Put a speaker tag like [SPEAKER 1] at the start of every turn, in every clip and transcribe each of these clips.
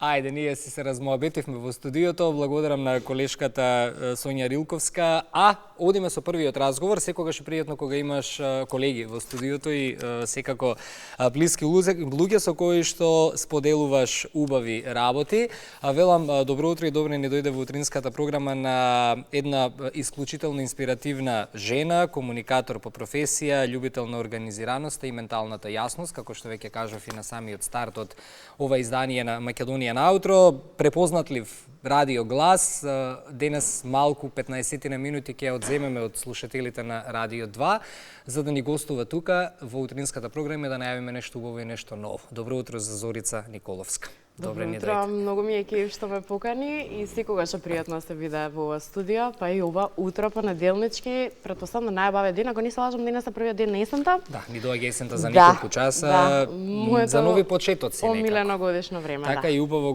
[SPEAKER 1] Ајде, ние си се размоабетивме во студиото. Благодарам на колешката Сонја Рилковска. А одиме со првиот разговор. Секогаш е пријатно кога имаш колеги во студиото и секако блиски луѓе со кои што споделуваш убави работи. Велам добро утро и добре ни дојде во утринската програма на една исклучително инспиративна жена, комуникатор по професија, љубител на организираноста и менталната јасност, како што веќе кажав и на самиот старт од ова издание на Македонија наутро, препознатлив радио глас. Денес малку 15 минути ќе одземеме од слушателите на Радио 2, за да ни гостува тука во утринската програма да најавиме нешто убаво и нешто ново. Добро утро за Зорица Николовска.
[SPEAKER 2] Добро утро, многу ми е кеф што ме покани и секогаш е пријатно да се виде во студио, па и ова утро понеделнички, претпоставам најбавен ден, ако не се лажам, денес е првиот ден на есента.
[SPEAKER 1] Да, ни доаѓа есента за неколку часа, за нови почетоци некако.
[SPEAKER 2] Омилено годишно време,
[SPEAKER 1] така и убаво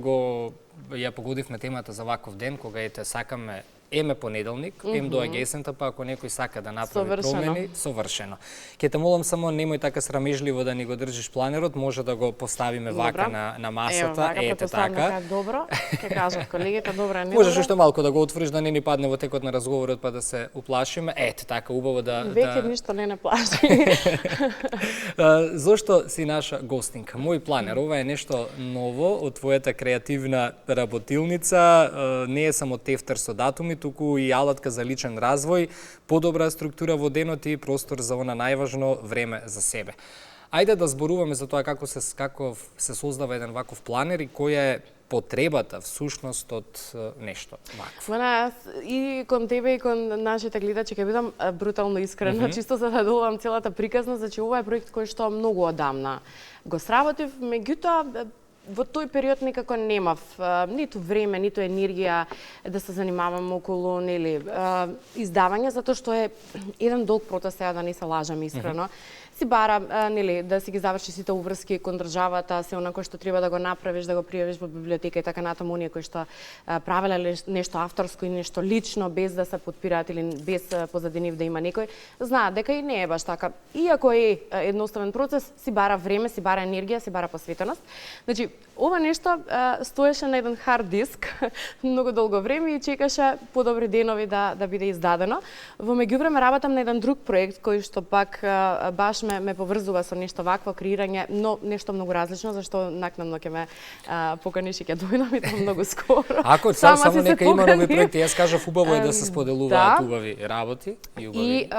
[SPEAKER 1] ја погодивме темата за ваков ден, кога сакаме еме понеделник, доаѓа есента, па ако некој сака да направи промени, совршено. Ке те молам само немој така срамежливо да ни го држиш планерот, може да го поставиме вака на масата,
[SPEAKER 2] ете така. Добро, ке кажат колегите, добро не.
[SPEAKER 1] Можеш уште малку да го отвориш да не ни падне во текот на разговорот па да се уплашиме. Ете така убаво да
[SPEAKER 2] веќе ништо не плаши.
[SPEAKER 1] Зошто си наша гостинка? Мој планер, ова е нешто ново од твојата креативна работилница, не е само тефтер со датуми, туку и алатка за личен развој, подобра структура во денот и простор за она најважно време за себе. Ајде да зборуваме за тоа како се создава еден ваков планер и која е потребата всушност од нешто вакво.
[SPEAKER 2] И кон тебе и кон нашите гледачи ќе бидам брутално искрена, чисто за да добивам целата приказна, значи ова е проект кој што многу одамна го сработив, меѓутоа во тој период некако немав ниту време, ниту енергија да се занимавам околу издавање, затоа што е еден долг процес, да не се лажам искрено. Си бара да си ги заврши сите уврски кон државата, се онако што треба да го направиш, да го пријавиш во библиотека и така натаму, оние кои што правеле нешто авторско и нешто лично без да се подпираат или без позади нив да има некој, знаат дека и не е баш така. Иако е едноставен процес, си бара време, си бара енергија, си бара посветеност. Значи, ова нешто стоеше на еден хард диск многу долго време и чекаше подобри денови да биде издадено. Во меѓувреме работам на еден друг проект кој што пак баш ме поврзува со нешто вакво креирање, но нешто многу различно, зашто накнадно ќе ме поканиш и ќе дојдам и тоа многу скоро.
[SPEAKER 1] Ако само нека има нови проекти, јас кажав убаво е да се споделуваат убави работи и убави.
[SPEAKER 2] И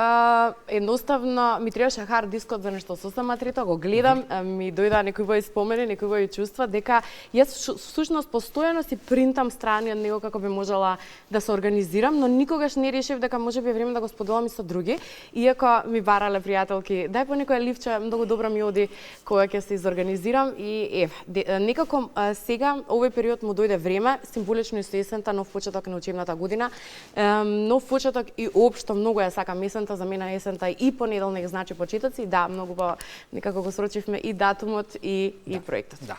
[SPEAKER 2] едноставно ми требаше хард дискот за нешто сосема трето, го гледам, ми дојдоа некои спомени, некои чувства дека јас всушност постојано си принтам страни од него како би можела да се организирам, но никогаш не решив дека можеби е време да го споделам и со други, иако ми барале пријателки, дај по некоја ливче, многу добро ми оди кога ќе се изорганизирам и некако сега овој период му дојде време, символично и со есента, нов почеток на учебната година, нов почеток и општо многу ја сакам есента, за мене есента и понеделник значи почетоци, да, многу некако го срочивме и датумот и проектот.
[SPEAKER 1] Да.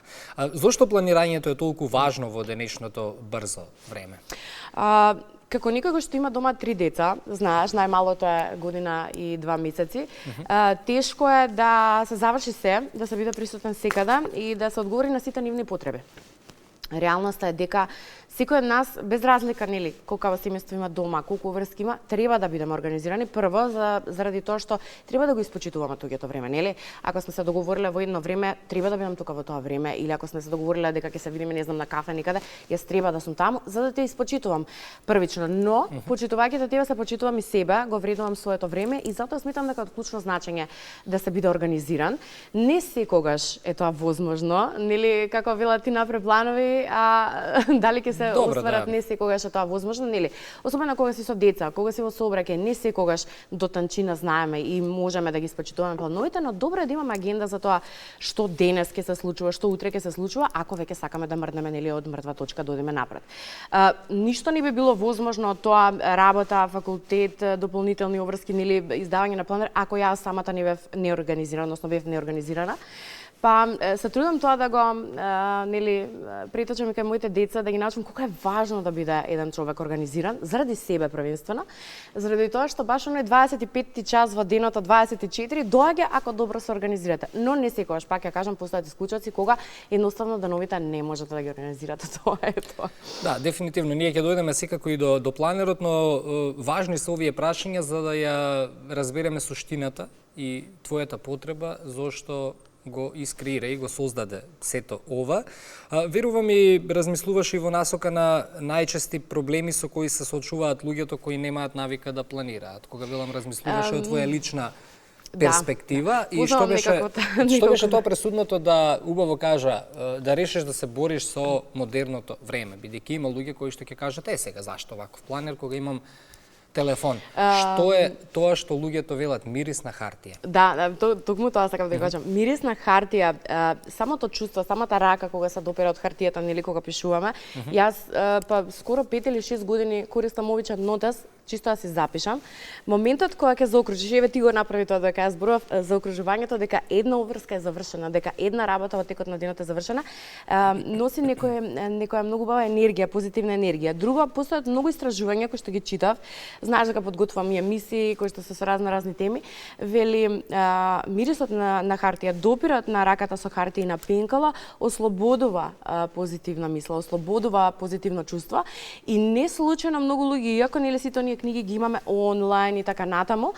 [SPEAKER 1] Зошто планирањето е толку важно во денешното брзо време?
[SPEAKER 2] Како некако што има дома 3 деца, знаеш, најмалото е година и 2 месеци, тешко е да се заврши се, да се биде присутен секаде и да се одговори на сите нивни потреби. Реалноста е дека секој од нас, без разлика, колкава семејство има дома, колку врски има, треба да бидеме организирани прво заради тоа што треба да го испочитуваме тоѓето време, нели? Ако сме се договориле во едно време, треба да бидам тука во тоа време, или ако сме се договориле дека ќе се видиме, не знам, на кафе некаде, јас треба да сум таму за да те испочитувам првично, но почитувајќи тебе се почитувам и себе, го вреднувам своето време и затоа сметам дека од клучно значење да се биде организиран. Не секогаш е тоа возможно, нели, како велат ти напред планови, а дали ќе се остварат, не секогаш е тоа возможно, нели? Особено кога си со деца, кога си во сообраќај, не секогаш до танчина знаеме и можеме да ги испочитуваме плановите, но добро е да имаме агенда за тоа што денес ќе се случува, што утре ќе се случува, ако веќе сакаме да мрднеме, нели, од мртва точка да одиме напред. Ништо не би било возможно од тоа работа, факултет, дополнителни обврски, нели, издавање на планер, ако јас самата не бев неорганизирана, односно бев неорганизирана. Па се трудам тоа да го нели преточам и кај моите деца да ги научам колку е важно да биде еден човек организиран заради себе првенствено, заради тоа што баш оној 25-ти час во денот од 24 доаѓа ако добро се организирате. Но не секогаш, пак ја кажам, постојат исклучоци кога едноставно деновите не можете да ги организирате. Тоа е тоа.
[SPEAKER 1] Да, дефинитивно. Ние ќе дојдеме секако и до планерот, но важни се овие прашања за да ја разбереме суштината и твојата потреба зошто го искреира и го создаде сето ова. Верувам и размислуваш и во насока на најчести проблеми со кои се соочуваат луѓето кои немаат навика да планираат. Кога велам размислуваш од твоја лична перспектива и што беше тоа пресудното да убаво кажа да решиш да се бориш со модерното време, бидејќи има луѓе кои што ќе кажат сега зашто ваков планер кога имам телефон. Што е тоа што луѓето велат мирис на хартија?
[SPEAKER 2] Да, токму тоа сакам да кажам. Мирис на хартија, самото чувство, самата рака кога се допира од хартијата, нели кога пишуваме. Јас па скоро 5 или 6 години користам обичен нотес, чисто да си запишам. Моментот кога ќе заокружиш, еве ти го направи тоа дека јас зборував заокружувањето дека една обврска е завршена, дека една работа во текот на денот е завршена, носи некоја многу убава енергија, позитивна енергија. Друго, постојат многу истражувања кои што ги читав. Знаеш дека подготвувам и емисии кои што се со разни теми. Вели мирисот на хартија, допирот на раката со хартија и на пенкала ослободува позитивна мисла, ослободува позитивно чувство и не случајно многу луѓе, иако нели сите оние книги ги имаме онлайн и така натаму,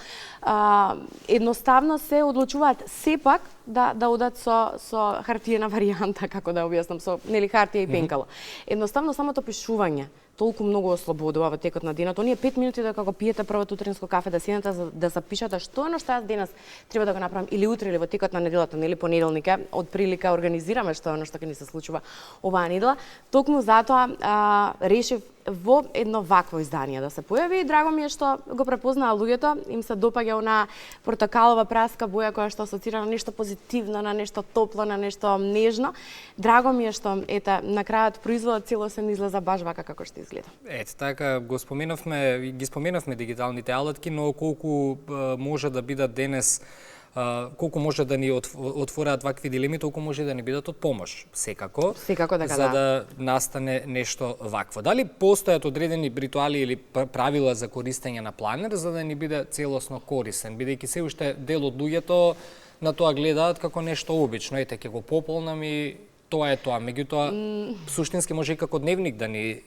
[SPEAKER 2] едноставно се одлучуваат сепак да одат со хартиена варијанта, како да објаснам, со нели хартија и пенкало. Едноставно самото пишување толку многу ослободува во текот на денот. Оние 5 минути дека го пиете првото утринско кафе да седнете да запишете што е што јас денес треба да го направам или утре или во текот на неделата, нели понеделник е, од прилика организираме што е што ќе ни се случува оваа недела. Токму затоа решив во едно вакво издание да се појави и драго ми е што го препознаа луѓето, им се допаѓа она портокалова праска боја која што асоцира на нешто позитивно, на нешто топло, на нешто нежно. Драго ми е што на крајот производот целосен излеза баш вака како што изгледа.
[SPEAKER 1] Ето така ги споменавме дигиталните алатки, но колку може да бидат денес колку може да ни отвораат вакви дилеми, толку може да ни бидат од помош, секако
[SPEAKER 2] дека
[SPEAKER 1] за да настане нешто вакво. Дали постојат одредени ритуали или правила за користење на планер за да ни биде целосно корисен, бидејќи се уште дел од луѓето на тоа гледаат како нешто обично, ете ќе го пополнам и тоа е тоа, меѓутоа суштински може и како дневник да ни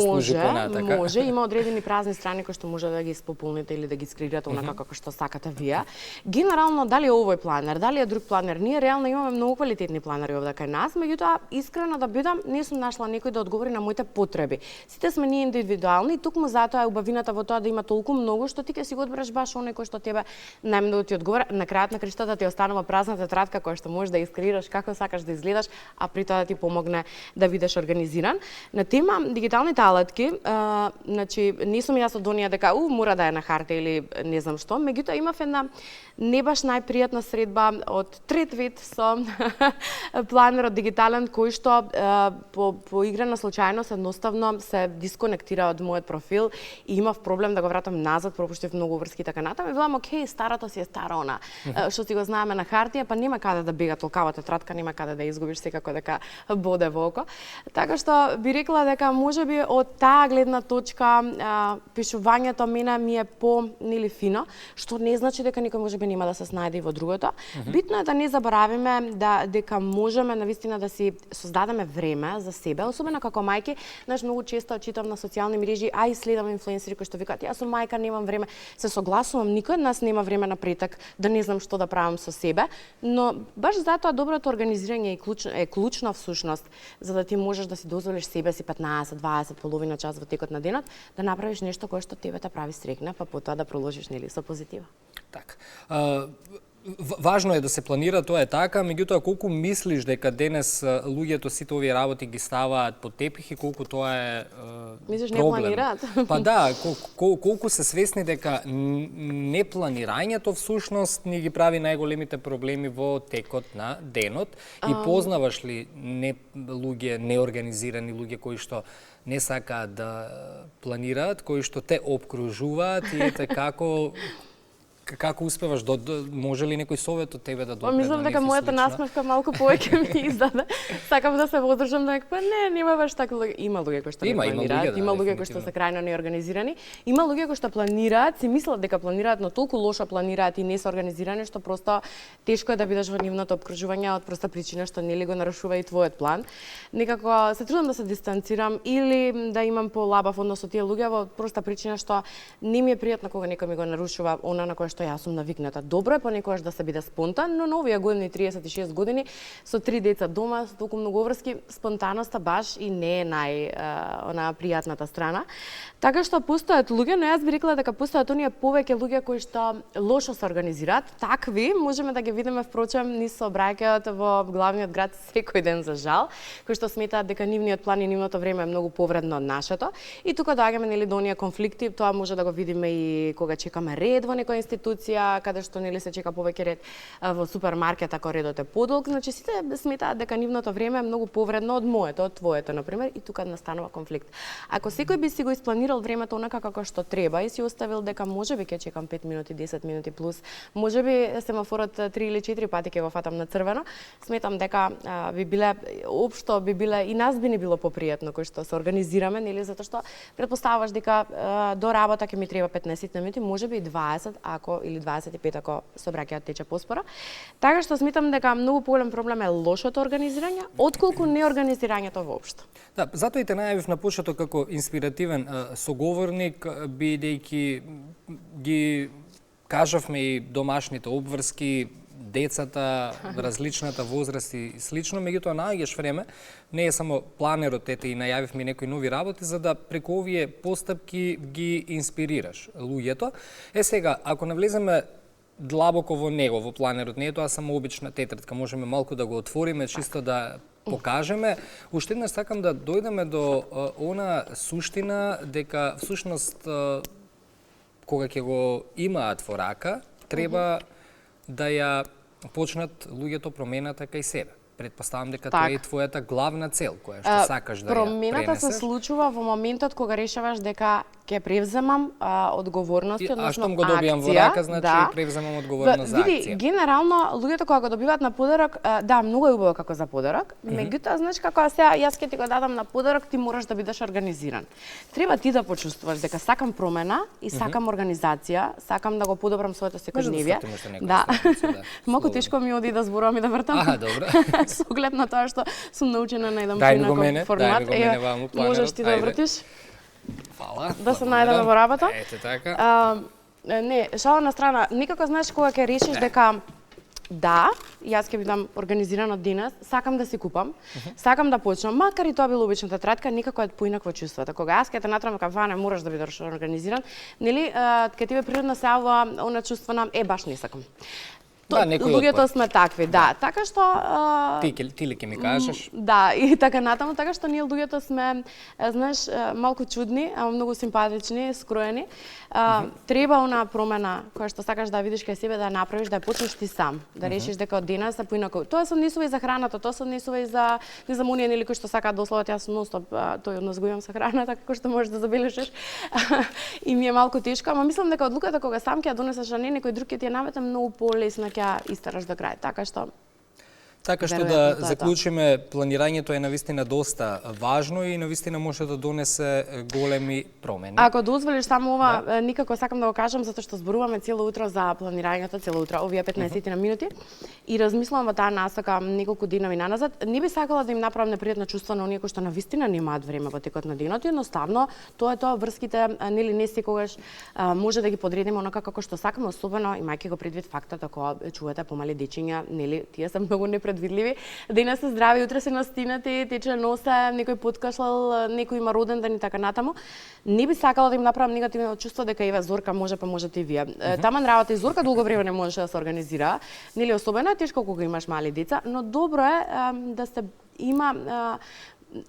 [SPEAKER 1] служи понатака.
[SPEAKER 2] Може, има одредени празни страни кои што може да ги испополните или да ги скрирате онака како што сакате вие. Генерално дали е овој планер, дали е друг планер, ние реално имаме многу квалитетни планери овде кај нас, меѓутоа искрено да бидам, не сум нашла некој да одговори на моите потреби. Сите сме ние индивидуални и токму затоа е убавината во тоа да има толку многу што ти ќе си го одбереш баш оној кој што тебе најмногу ти одговара. На крајот на криштата ти останува празна тетрадка која што можеш да искрираш како сакаш да изгледаш, а при тоа да ти помогне да бидеш организиран. На тема дигиталните алатки, значи не сум јас од оние дека мора да е на харта или не знам што, меѓутоа имав една не баш најпријатна средба од трет вид со планерот дигитален кој што по игра на случајност едноставно се дисконектира од мојот профил и имав проблем да го вратам назад, пропуштив многу врски и така натаму. И велам, окей, старото си е стара она, што си го знаеме на хартија, па нема каде да бега толкавата тетрадка, нема каде да изгубиш, секако дека боде во око. Така што би рекла дека можеби од таа гледна точка пишувањето мене ми е по нели фино, што не значи дека никој можеби нема да се снајде и во другото. Битно е да не заборавиме дека можеме навистина да си создадеме време за себе, особено како мајки. Знаеш, многу често читам на социјални мрежи, а и следам инфлуенсери кои што викаат јас сум мајка, немам време. Се согласувам, никој од нас нема време на претек да не знам што да правам со себе, но баш затоа доброто организирање е клучно всушност за да ти можеш да си дозволиш себе си 15, 20, половина час во текот на денот да направиш нешто кое што тебе те прави среќна, па потоа да проложиш нели со позитива.
[SPEAKER 1] Така. Важно е да се планира, тоа е така, меѓутоа колку мислиш дека денес луѓето сите овие работи ги ставаат под тепих и колку тоа е
[SPEAKER 2] мислиш не
[SPEAKER 1] проблем?
[SPEAKER 2] планираат?
[SPEAKER 1] Па да, колку се свесни дека непланирањето всушност ни ги прави најголемите проблеми во текот на денот и познаваш ли луѓе неорганизирани, луѓе кои што не сакаат да планираат, кои што те обкружуваат и ете како Како успеваш? Може ли некој совет од тебе да допре?
[SPEAKER 2] Мислам дека мојата насмевка малку повеќе ми издаде. Сакам да се водржам да па нема баш така луѓе. Има луѓе кои што планираат, има луѓе кои што се крајно неорганизирани, има луѓе кои што планираат, си мислат дека планираат, но толку лошо планираат и не се организирани што просто тешко е да бидеш во нивното опкружување од проста причина што нели го нарушува и твојот план. Некако се трудам да се дистанцирам или да имам полабав однос со тие луѓе во проста причина што не ми е пријатно кога некој ми го нарушува она на кое што јас сум навикната. Добро е понекогаш да се биде спонтан, но на овие години, 36 години, со 3 деца дома, со толку многу врски, спонтаноста баш и не е она пријатната страна. Така што постојат луѓе, но јас би рекла дека постојат оние повеќе луѓе кои што лошо се организираат. Такви можеме да ги видиме впрочем низ сообраќајот во главниот град секој ден за жал, кои што сметаат дека нивниот план и нивното време е многу повредно од нашето. И тука доаѓаме нели до оние конфликти, тоа може да го видиме и кога чекаме ред во некоја институција, каде што нели се чека повеќе ред во супермаркет ако редот е подолг, значи сите сметаат дека нивното време е многу повредно од моето, од твоето на пример, и тука настанува конфликт. Ако секој би си го испланирал времето онака како што треба и си оставил дека можеби ќе чекам 5 минути, 10 минути плюс, можеби семафорот 3 или 4 пати ќе го фатам на црвено, сметам дека би биле општо би биле и нас би не било попријатно кој што се организираме, нели, затоа што претпоставуваш дека до работа ќе ми треба 15 минути, можеби и 20 ако или 25 ако сообраќајот тече поспоро. Така што сметам дека многу поголем проблем е лошото организирање, отколку неорганизирањето воопшто.
[SPEAKER 1] Да, затоа и те најавив на почеток како инспиративен соговорник, бидејќи ги кажавме и домашните обврски, децата, различната возраст и слично, меѓутоа наоѓаш време, не е само планерот, ете и најавивме некои нови работи, за да преку овие постапки ги инспирираш луѓето. Сега, ако навлеземе длабоко во него, во планерот, не е тоа само обична тетрадка, можеме малку да го отвориме, чисто да покажеме. Уште еднаш сакам да дојдеме до она суштина дека всушност кога ќе го имаат во рака, треба да ја почнат луѓето промената кај себе. Предпоставам дека тоа е твојата главна цел, која што сакаш да ја пренесеш.
[SPEAKER 2] Промената се случува во моментот кога решаваш дека ќе превземам одговорност, односно акција.
[SPEAKER 1] А штом го добијам во рака, значи превземам одговорност за акција.
[SPEAKER 2] Види, генерално луѓето кога го добиваат на подарок, да, многу е убаво како за подарок, меѓутоа знаеш како сега јас ќе ти го дадам на подарок, ти мораш да бидеш организиран. Треба ти да почувствуваш дека сакам промена и сакам организација, сакам да го подобрам своето секојдневие. Да. Малку тешко ми оди да зборувам и да вртам.
[SPEAKER 1] Аха, добро.
[SPEAKER 2] Со оглед на тоа што сум научена на еден поинаков формат. Можеш ти да вртиш?
[SPEAKER 1] Фала.
[SPEAKER 2] Да се најдеме во работа.
[SPEAKER 1] Ете така.
[SPEAKER 2] Не, шала на страна, никако знаеш кога ќе решиш дека да, јас ќе бидам организиран од денес, сакам да си купам, сакам да почнам, макар и тоа било обичната тетрадка, никако е поинакво чувството. Кога јас ќе те натрам кафа, не можеш да бидеш организиран, нели, кај тебе природно се јавува она чувство на баш не сакам. Луѓето сме такви, да. Така што
[SPEAKER 1] ти ли ќе ми кажеш?
[SPEAKER 2] Да, и така натаму, така што ние луѓето сме, знаеш, малку чудни, ама многу симпатични, скроени. Треба она промена која што сакаш да видиш кај себе, да направиш, да ја почнеш ти сам, да решиш дека од денес е поинако. Тоа се однесува и за храната, тоа се однесува и за не знам оние нели кои што сакаат да ословат, јас ностоп тој однос го имам со храната, како што можеш да забележиш. И ми е малку тешко, ама мислам дека одлуката кога сам ќе ја донесеш, а не некој друг ќе ти ја намета, многу полесно ќе истераш до крај, така што
[SPEAKER 1] да заклучиме, планирањето е навистина доста важно и навистина може да донесе големи промени.
[SPEAKER 2] Ако дозволиш само ова, никако сакам да го кажам, затоа што зборуваме цело утро за планирањето, цело утро, овие 15 на минути, и размислувам во таа насока неколку денови наназад. Не би сакала да им направам непријатно чувство на оние кои што навистина немаат време во текот на денот, едноставно тоа е тоа, врските нели не секогаш може да ги подредиме онака како што сакаме, особено имајќи го предвид фактот ако чуете помали дечиња, нели тие се многу непредвидливи. Денес се здрави, утре се настинати, тече носа, некој подкашлал, некој има роден ден и така натаму. Не би сакала да им направам негативно чувство дека еве Зорка може па можете и вие. Таман работа и Зорка долго време не можеше да се организира. Нели особено е тешко кога имаш мали деца, но добро е да се има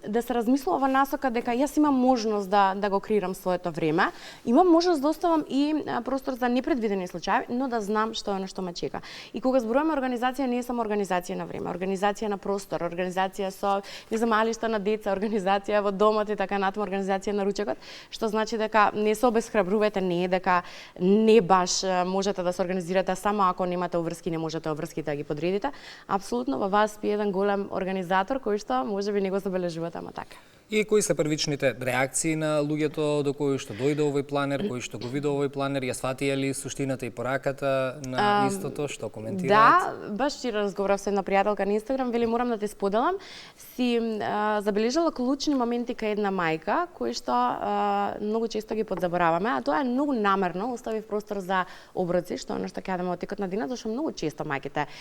[SPEAKER 2] да се размислува во насока дека јас имам можност да го креирам своето време, имам можност да оставам и простор за непредвидени случаи, но да знам што е оно што ме чека. И кога зборуваме организација, не е само организација на време, организација на простор, организација со замалишта на деца, организација во домот и така натаму, организација на ручекот, што значи дека не се обесхрабрувате, не е дека не баш можете да се организирате само ако немате обврски, не можете обврските да ги подредите. Апсолутно во вас спие еден голем организатор кој што можеби не го забележувате, ама така.
[SPEAKER 1] И кои се првичните реакции на луѓето до кои што дојде овој планер, кои што го виде овој планер, ја сватија ли суштината и пораката на истото, што коментираат?
[SPEAKER 2] Да, баш ти разговарав со една пријателка на Инстаграм, вели морам да те споделам, си забележала клучни моменти кај една мајка, кои што многу често ги подзабораваме, а тоа е многу намерно, оставив простор за оброци, што е што кажеме од текот на денот, зашто многу често мајките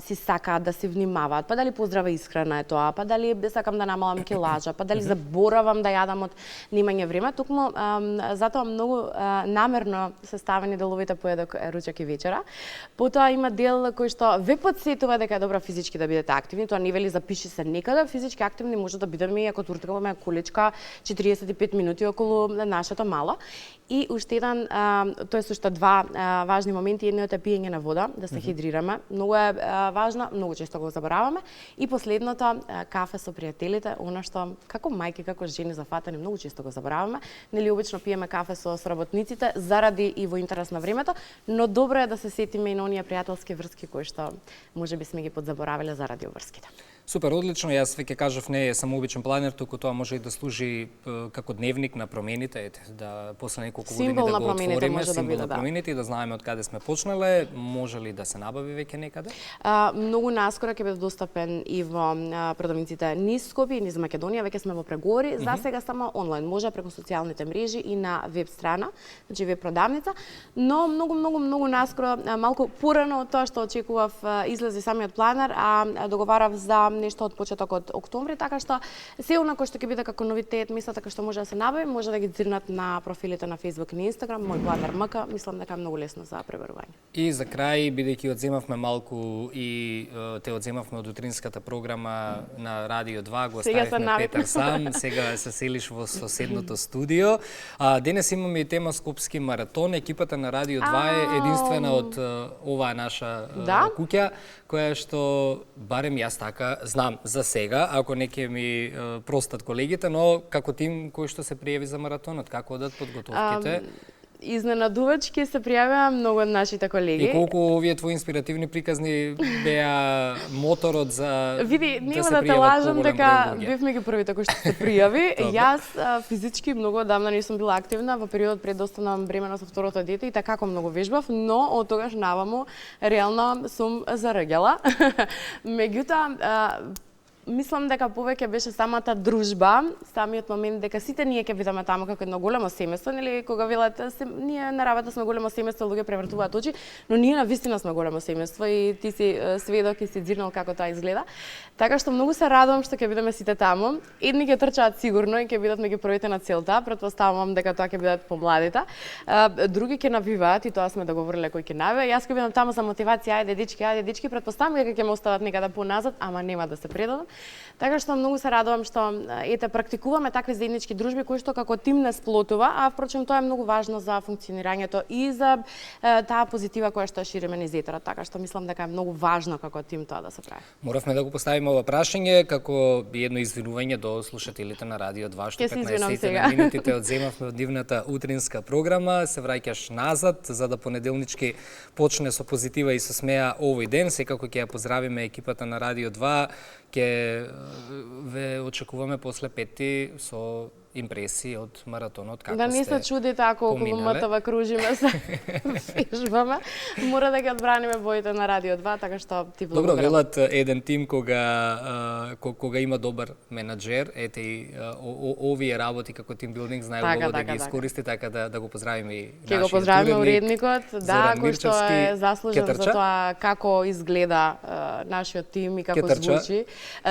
[SPEAKER 2] си сакаат да се внимаваат, па дали поздрава исхрана е тоа, па дали сакам да намалам килажа, па дали заборавам да јадам од немање време, токму затоа многу намерно се ставени деловите поедок ручек и вечера. Потоа има дел кој што ве подсетува дека е добро физички да бидете активни, тоа не вели запиши се некаде, физички активни може да бидеме и ако турткаваме количка 45 минути околу нашето мало. И уште еден, тоа е уште два важни моменти, едниот е пиење на вода, да се хидрираме. Многу е важно, многу често го забораваме. И последното, кафе со пријателите, она што како мајки, како жени зафатени, многу често го забораваме. Нели обично пиеме кафе со сработниците заради и во интерес на времето, но добро е да се сетиме и на оние пријателски врски кои што можеби сме ги подзаборавиле заради обврските.
[SPEAKER 1] Супер, одлично. Јас веќе кажав, не е само обичен планер, туку тоа може и да служи како дневник на промените, да после неколку години да го отвориме, символ на промените и да знаеме од каде сме почнале. Може ли да се набави веќе некаде?
[SPEAKER 2] Многу наскоро ќе биде достапен и во продавниците низ Скопје и низ Македонија, веќе сме во преговори. За сега само онлайн, може преку социјалните мрежи и на веб страна, значи веб продавница, но многу наскоро, малку порано од тоа што очекував, излезе самиот планер, а договарав за нешто од почеток од октомври, така што се онако што ќе биде како новитет, мислам дека што може да се набави, може да ги дзирнат на профилите на Facebook и на Instagram, мој планер МК, мислам дека е многу лесно за пребарување.
[SPEAKER 1] И за крај, бидејќи одземавме малку и те одземавме од утринската програма на Радио 2, го оставивме Петар сам, сега се селиш во соседното студио. Денес имаме и тема Скопски маратон. Екипата на Радио 2 е единствена од оваа наша куќа, која што барем јас така знам за сега, ако не ќе ми простат колегите, но како тим кој што се пријави за маратонот, како одат подготовките?
[SPEAKER 2] Изненадувачки се пријавија многу од нашите колеги.
[SPEAKER 1] И колку овие твои инспиративни приказни беа моторот за
[SPEAKER 2] Види, нема да те лажам дека бевме ги првите кои што се пријави. Јас физички многу одамна не сум била активна во период пред да останам бремена со второто дете и така како многу вежбав, но од тогаш наваму реално сум зарегала. Меѓутоа, мислам дека повеќе беше самата дружба, самиот момент дека сите ние ќе бидеме таму како едно големо семејство, нели кога велат ние на работа сме големо семејство, луѓе превртуваат очи, но ние навистина сме големо семејство и ти си сведок и си дзирнал како тоа изгледа. Така што многу се радувам што ќе бидеме сите таму. Едни ќе трчаат сигурно и ќе бидат меѓу првите на целта, претпоставувам дека тоа ќе бидат помладите. Други ќе навиваат и тоа сме договориле кој ќе навива. Јас ќе бидам таму за мотивација, ајде дечки, претпоставам дека ќе ме остават некаде поназад, ама нема да се предадам. Така што многу се радувам што практикуваме такви заеднички дружби кои што како тим не сплотува, а впрочем тоа е многу важно за функционирањето и за таа позитива која што шириме низ етерот. Така што мислам дека е многу важно како тим тоа да се прави.
[SPEAKER 1] Моравме да го поставиме ова прашање како едно извинување до слушателите на Радио 2 што 15 минутите одземавме од нивната утринска програма. Се враќаш назад за да понеделнички почне со позитива и со смеа овој ден. Секако ќе ја поздравиме екипата на Радио 2. Ќе ве очекуваме после пети со импресии од маратонот, како
[SPEAKER 2] да не се чудите ако околу МТВ кружиме се фежбаме. Мора да ги одбраниме боите на Радио 2, така што ти благодарам.
[SPEAKER 1] Добро, велат еден тим кога има добар менаџер, ете и овие работи како тимбилдинг знае убаво да ги искористи, така да го поздравиме и нашиот
[SPEAKER 2] уредник. Ќе го поздравиме уредникот, да, кој што е заслужен за тоа како изгледа нашиот тим и како звучи.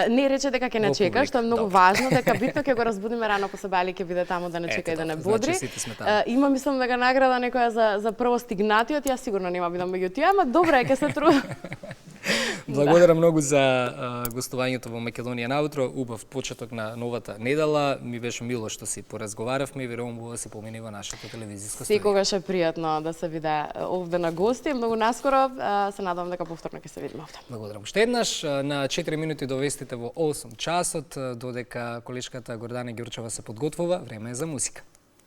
[SPEAKER 2] Не рече дека ќе не чека, што е многу важно, дека битно ќе го разбудиме рано по Бали ќе биде таму да не чека и да не бодри. Има мислам дека награда некоја за прво стигнатиот, јас сигурно нема бидам меѓу тие, ама добра е, ќе се трудам.
[SPEAKER 1] Благодарам многу за гостувањето во Македонија наутро. Убав почеток на новата недела. Ми беше мило што си поразговаравме и верувам убаво се помени во нашето телевизиско студио.
[SPEAKER 2] Секогаш е пријатно да се виде овде на гости. Многу наскоро се надевам дека повторно ќе се видиме овде.
[SPEAKER 1] Благодарам уште еднаш. На 4 минути до вестите во 8 часот, додека колешката Гордана Ѓурчева се подготвува, време е за музика.